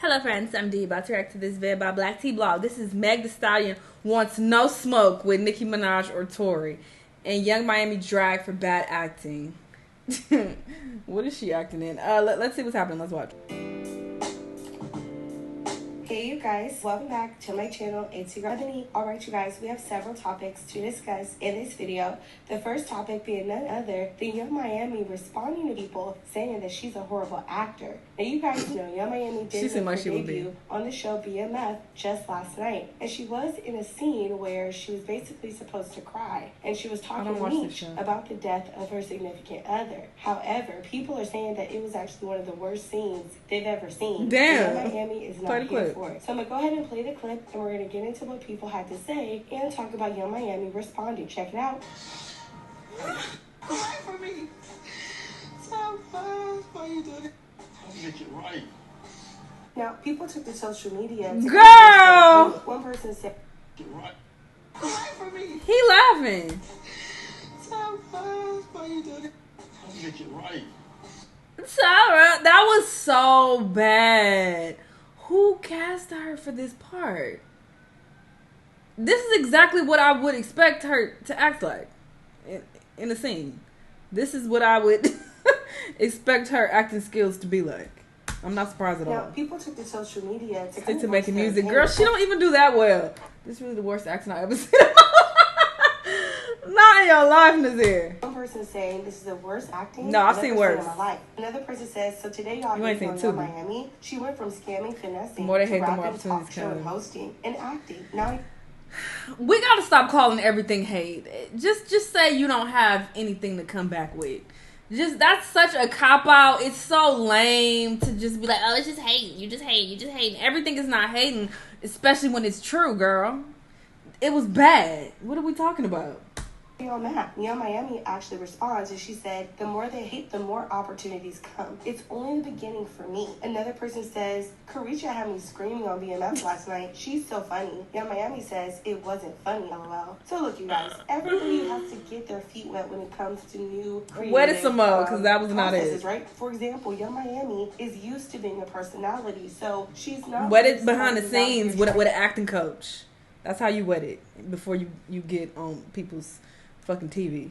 Hello friends, I'm Dee, about to react to this vid by Black Tea Blog. This is Meg Thee Stallion wants no smoke with Nicki Minaj or Tory. And Young Miami dragged for bad acting. What is she acting in? Let's see what's happening. Let's watch. Hey you guys, welcome back to my channel. It's your girl Ebony. Alright you guys, we have several topics to discuss in this video. The first topic being none other than Young Miami responding to people saying that she's a horrible actor. Now you guys know Young Miami did her debut on the show BMF just last night. And she was in a scene where she was basically supposed to cry. And she was talking about the death of her significant other. However, people are saying that it was actually one of the worst scenes they've ever seen. Damn. Young Miami is not here for it. So I'm going to go ahead and play the clip, and we're going to get into what people had to say and talk about Young Miami responding. Check it out. Away from me. So fast. Why you doing it? I'll get you right. Now, people took to social media to Girl! One person said, Get right. Away from me. He laughing. So fast. Why you doing it? I'll get you right. Sarah, that was so bad. Who cast her for this part? This is exactly what I would expect her to act like in a scene. This is what I would expect her acting skills to be like. I'm not surprised at all. Now, people took to social media to stick to making music. Girl, she don't even do that well. This is really the worst acting I've ever seen. Not in your life, Nazir. One person saying this is the worst acting. No, I've seen worse. In my life. Another person says, so today y'all ain't seen on Miami. She went from scamming, finessing, more they to hate, the rapping, more opportunities talk show, and hosting, and acting. Now we gotta stop calling everything hate. Just say you don't have anything to come back with. That's such a cop out. It's so lame to just be like, oh, it's just hating. You just hating. Everything is not hating, especially when it's true, girl. It was bad. What are we talking about? On that, Young Miami actually responds and she said, the more they hate, the more opportunities come. It's only the beginning for me. Another person says, Carisha had me screaming on BMF last night. She's so funny. Young Miami says, it wasn't funny, lol. So look, you guys, everybody has to get their feet wet when it comes to new creative wet it some more, because that was not it. Right? For example, Young Miami is used to being a personality, so she's not wet it behind the scenes with an acting coach. That's how you wet it before you get on people's fucking TV.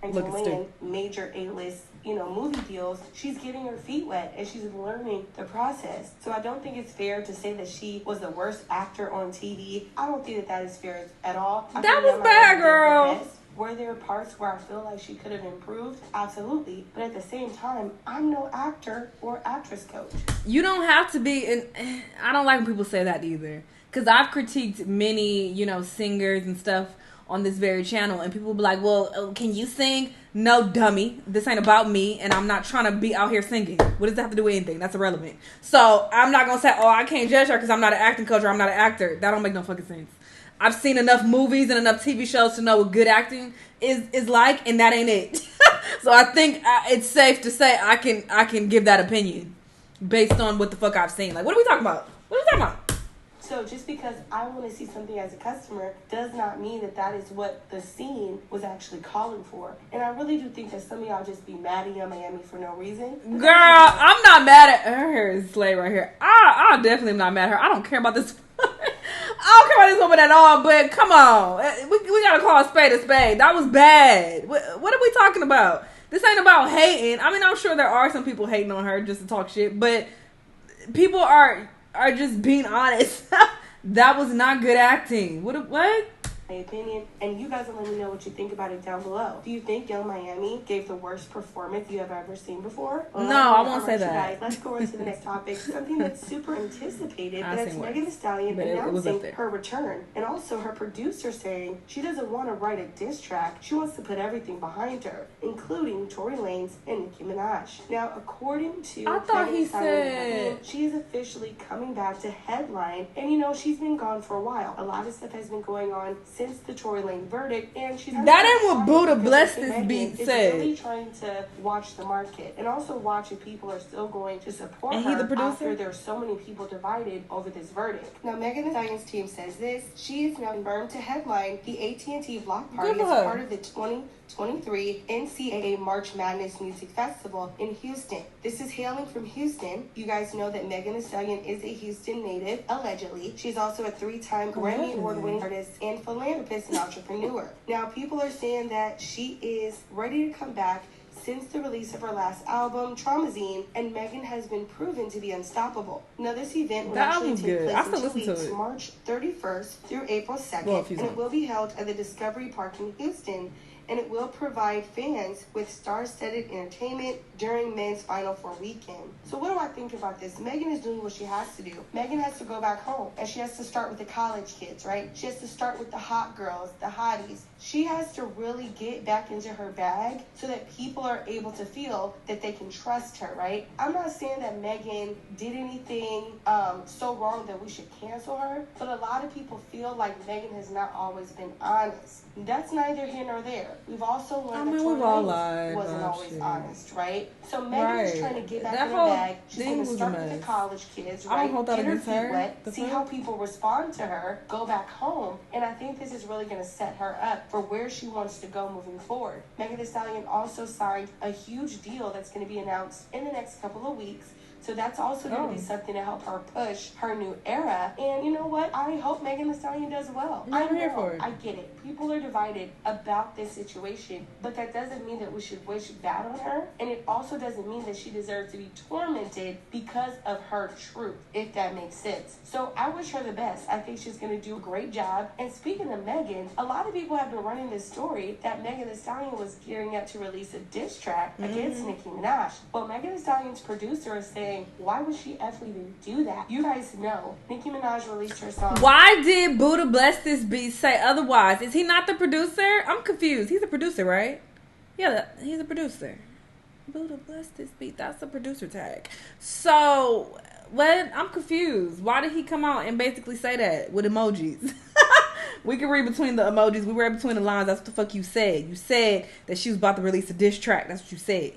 And to land major A-list, movie deals, she's getting her feet wet and she's learning the process. So I don't think it's fair to say that she was the worst actor on TV. I don't think that is fair at all. That was bad, girl. Were there parts where I feel like she could have improved? Absolutely. But at the same time, I'm no actor or actress coach. You don't have to be, and I don't like when people say that either. Because I've critiqued many, singers and stuff on this very channel, and people will be like, well, can you sing? No, dummy. This ain't about me, and I'm not trying to be out here singing. What does that have to do with anything? That's irrelevant. So I'm not going to say, oh, I can't judge her because I'm not an acting coach or I'm not an actor. That don't make no fucking sense. I've seen enough movies and enough TV shows to know what good acting is like, and that ain't it. So I think it's safe to say I can give that opinion based on what the fuck I've seen. Like, what are we talking about? What are we talking about? So just because I want to see something as a customer does not mean that is what the scene was actually calling for. And I really do think that some of y'all just be mad at Young Miami for no reason. Girl, I'm not mad at her. Slay right here. I definitely am not mad at her. I don't care about this. I don't care about this woman at all. But come on, we gotta call a spade a spade. That was bad. What are we talking about? This ain't about hating. I mean, I'm sure there are some people hating on her just to talk shit, but people are just being honest. That was not good acting. What? My opinion, and you guys will let me know what you think about it down below. Do you think Young Miami gave the worst performance you have ever seen before? Well, no, I won't say that. Guys, let's go on to the next topic. Something that's super anticipated, but it's Megan Thee Stallion announcing her return, and also her producer saying she doesn't want to write a diss track. She wants to put everything behind her, including Tory Lanez and Nicki Minaj. Now, according to Megan Thee Stallion, she is officially coming back to headline, and she's been gone for a while. A lot of stuff has been going on since since the Tory Lane verdict, and she's that ain't what Buddha bless this beat said. Really trying to watch the market and also watch if people are still going to support and her he the producer? After there's so many people divided over this verdict. Now, Megan Thee Stallion's team says this. She is now confirmed to headline the AT&T Block Party as part of the 2023 NCAA March Madness Music Festival in Houston. This is hailing from Houston. You guys know that Megan Thee Stallion is a Houston native, allegedly. She's also a 3-time Grammy Award-winning artist and philanthropist and entrepreneur. Now, people are saying that she is ready to come back since the release of her last album, Traumazine, and Megan has been proven to be unstoppable. Now, this event will actually take place in 2 weeks, March 31st through April 2nd, and it will be held at the Discovery Park in Houston, and it will provide fans with star-studded entertainment during men's Final Four weekend. So what do I think about this? Megan is doing what she has to do. Megan has to go back home, and she has to start with the college kids, right? She has to start with the hot girls, the hotties. She has to really get back into her bag so that people are able to feel that they can trust her, right? I'm not saying that Megan did anything so wrong that we should cancel her, but a lot of people feel like Megan has not always been honest. That's neither here nor there. We've also learned that Tory wasn't always honest, right? So Megan is trying to get back in her bag. She's going to start with the college kids, right? Get her feet wet, see how people respond to her, go back home, and I think this is really going to set her up for where she wants to go moving forward. Megan Thee Stallion also signed a huge deal that's going to be announced in the next couple of weeks. So that's also going to be something to help her push her new era. And you know what? I hope Megan Thee Stallion does well. I'm here for it. I get it. People are divided about this situation, but that doesn't mean that we should wish bad on her. And it also doesn't mean that she deserves to be tormented because of her truth, if that makes sense. So I wish her the best. I think she's going to do a great job. And speaking of Megan, a lot of people have been running this story that Megan Thee Stallion was gearing up to release a diss track against Nicki Minaj. Well, Megan Thee Stallion's producer is saying, why would she actually even do that? You guys know Nicki Minaj released her song. Why did Buddha bless this beat say otherwise? Is he not the producer? I'm confused. He's a producer, right? Yeah, he's a producer. Buddha bless this beat. That's the producer tag. So, what? I'm confused. Why did he come out and basically say that with emojis? We can read between the emojis. We read between the lines. That's what the fuck you said. You said that she was about to release a diss track. That's what you said.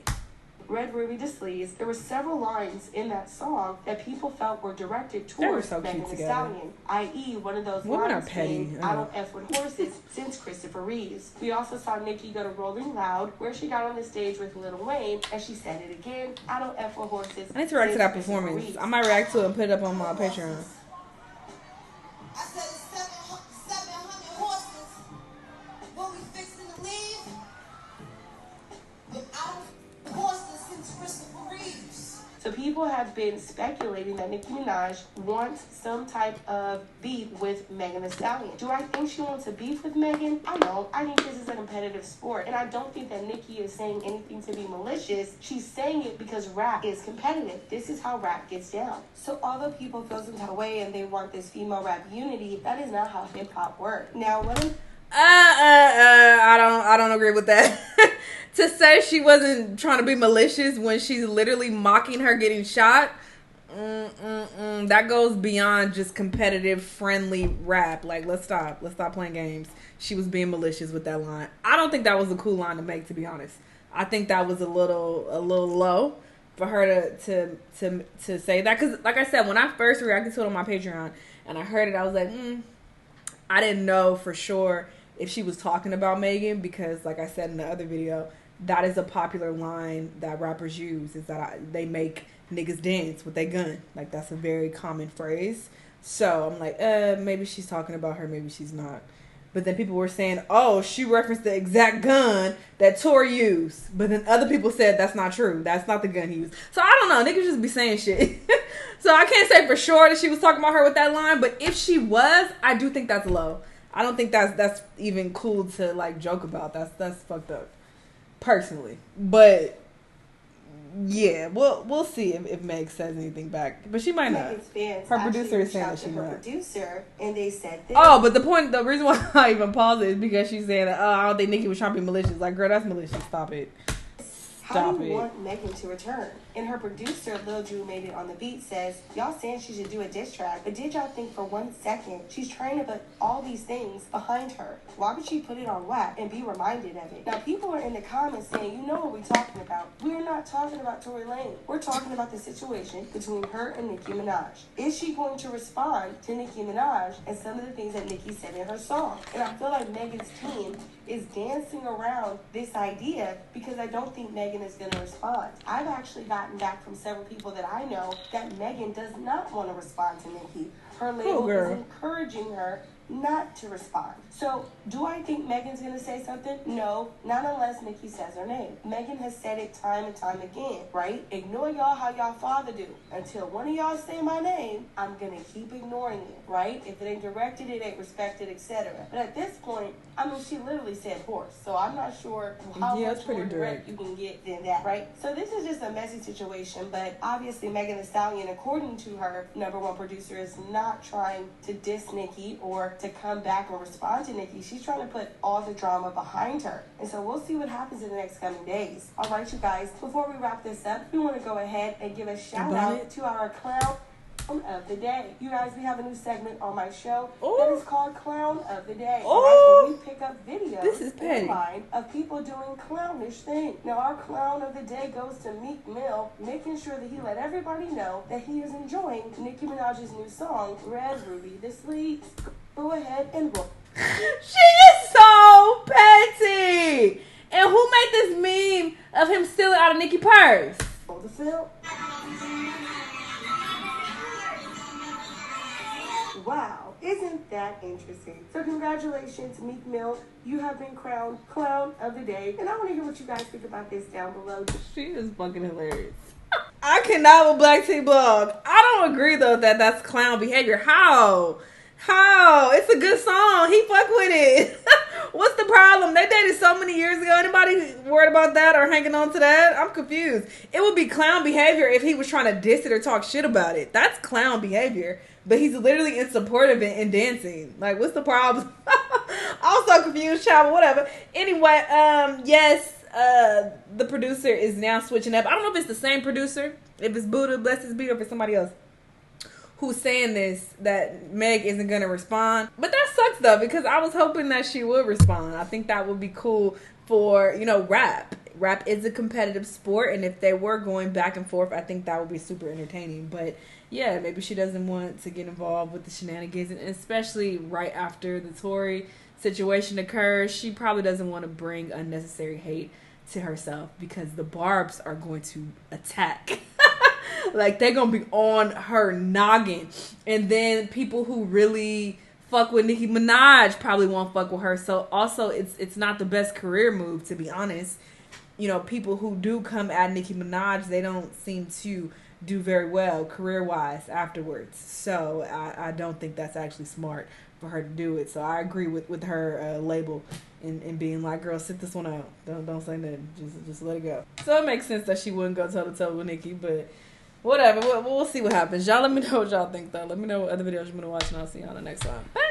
Red Ruby to Sleaze. There were several lines in that song that people felt were directed towards Megan Thee Stallion, i.e. one of those lines being, I don't F with horses, since Christopher Reeves. We also saw Nicki go to Rolling Loud, where she got on the stage with Lil Wayne, and she said it again, I don't F with horses. I need to react to that performance. I might react to it and put it up on my Patreon. I said it's 700 horses. When we fixing to leave, without horses since Christopher Reeves. So people have been speculating that Nicki Minaj wants some type of beef with Megan Thee Stallion. Do I think she wants a beef with Megan? I don't. I think this is a competitive sport. And I don't think that Nicki is saying anything to be malicious. She's saying it because rap is competitive. This is how rap gets down. So although people feel some type of way and they want this female rap unity, that is not how hip-hop works. Now, what I don't agree with that. To say she wasn't trying to be malicious when she's literally mocking her getting shot, that goes beyond just competitive, friendly rap. Like, let's stop playing games. She was being malicious with that line. I don't think that was a cool line to make, to be honest. I think that was a little low for her to say that. Because, like I said, when I first reacted to it on my Patreon and I heard it, I was like, I didn't know for sure if she was talking about Megan, because like I said in the other video, that is a popular line that rappers use, is that they make niggas dance with their gun. Like, that's a very common phrase. So I'm like, maybe she's talking about her, maybe she's not. But then people were saying, oh, she referenced the exact gun that Tory used. But then other people said that's not true. That's not the gun he used. So I don't know. Niggas just be saying shit. So I can't say for sure that she was talking about her with that line. But if she was, I do think that's low. I don't think that's even cool to like joke about. That's fucked up, personally. But yeah, we'll see if Meg says anything back. But she might not. Her producer is saying that she might. Producer, and they said this. Oh, but the reason why I even paused it is because she's saying that, I don't think Nicki was trying to be malicious. Like, girl, that's malicious. Stop it. How do you want Megan to return? And her producer, Lil Drew Made It on the Beat, says, y'all saying she should do a diss track, but did y'all think for 1 second she's trying to put all these things behind her? Why would she put it on WAP and be reminded of it? Now, people are in the comments saying, you know what we're talking about. We're not talking about Tory Lanez. We're talking about the situation between her and Nicki Minaj. Is she going to respond to Nicki Minaj and some of the things that Nicki said in her song? And I feel like Megan's team is dancing around this idea because I don't think Megan is going to respond. I've actually gotten back from several people that I know that Megan does not want to respond to Nicki. Her label is encouraging her not to respond. So, do I think Megan's going to say something? No, not unless Nicki says her name. Megan has said it time and time again, right? Ignore y'all how y'all father do. Until one of y'all say my name, I'm going to keep ignoring it, right? If it ain't directed, it ain't respected, etc. But at this point, I mean, she literally said horse. So I'm not sure how much more direct you can get than that, right? So this is just a messy situation, but obviously Megan Thee Stallion, according to her #1 producer, is not trying to diss Nicki or to come back and respond to Nicki. She's trying to put all the drama behind her. And so we'll see what happens in the next coming days. All right, you guys, before we wrap this up, we want to go ahead and give a shout out to our clown of the day. You guys, we have a new segment on my show that is called Clown of the Day. Right? We pick up videos online of people doing clownish things. Now, our Clown of the Day goes to Meek Mill, making sure that he let everybody know that he is enjoying Nicki Minaj's new song, Red Ruby the Sleeves. Go ahead and roll. She is so petty. And who made this meme of him stealing out of Nicki's purse? Roll the film. Wow, isn't that interesting? So congratulations, Meek Mill. You have been crowned Clown of the Day. And I want to hear what you guys think about this down below. She is fucking hilarious. I cannot with Black Tea Blog. I don't agree, though, that that's clown behavior. How? It's a good song. He fuck with it. What's the problem? They dated so many years ago. Anybody worried about that or hanging on to that? I'm confused. It would be clown behavior if he was trying to diss it or talk shit about it. That's clown behavior. But he's literally in support of it and dancing. Like, what's the problem? I'm so confused, child. Whatever. Anyway, yes, the producer is now switching up. I don't know if it's the same producer. If it's Buddha, bless his beat, or if it's somebody else who's saying this, that Meg isn't going to respond. But that sucks, though, because I was hoping that she would respond. I think that would be cool for, rap. Rap is a competitive sport, and if they were going back and forth, I think that would be super entertaining. But yeah, maybe she doesn't want to get involved with the shenanigans, and especially right after the Tory situation occurs, she probably doesn't want to bring unnecessary hate to herself because the Barbs are going to attack. Like, they're going to be on her noggin. And then people who really fuck with Nicki Minaj probably won't fuck with her. So also, it's not the best career move, to be honest. People who do come at Nicki Minaj, they don't seem to do very well career-wise afterwards. So I don't think that's actually smart for her to do it. So I agree with her label and being like, girl, sit this one out. Don't say nothing. Just let it go. So it makes sense that she wouldn't go toe-to-toe with Nicki, but whatever. We'll see what happens. Y'all let me know what y'all think, though. Let me know what other videos you want to watch, and I'll see y'all on the next time. Bye.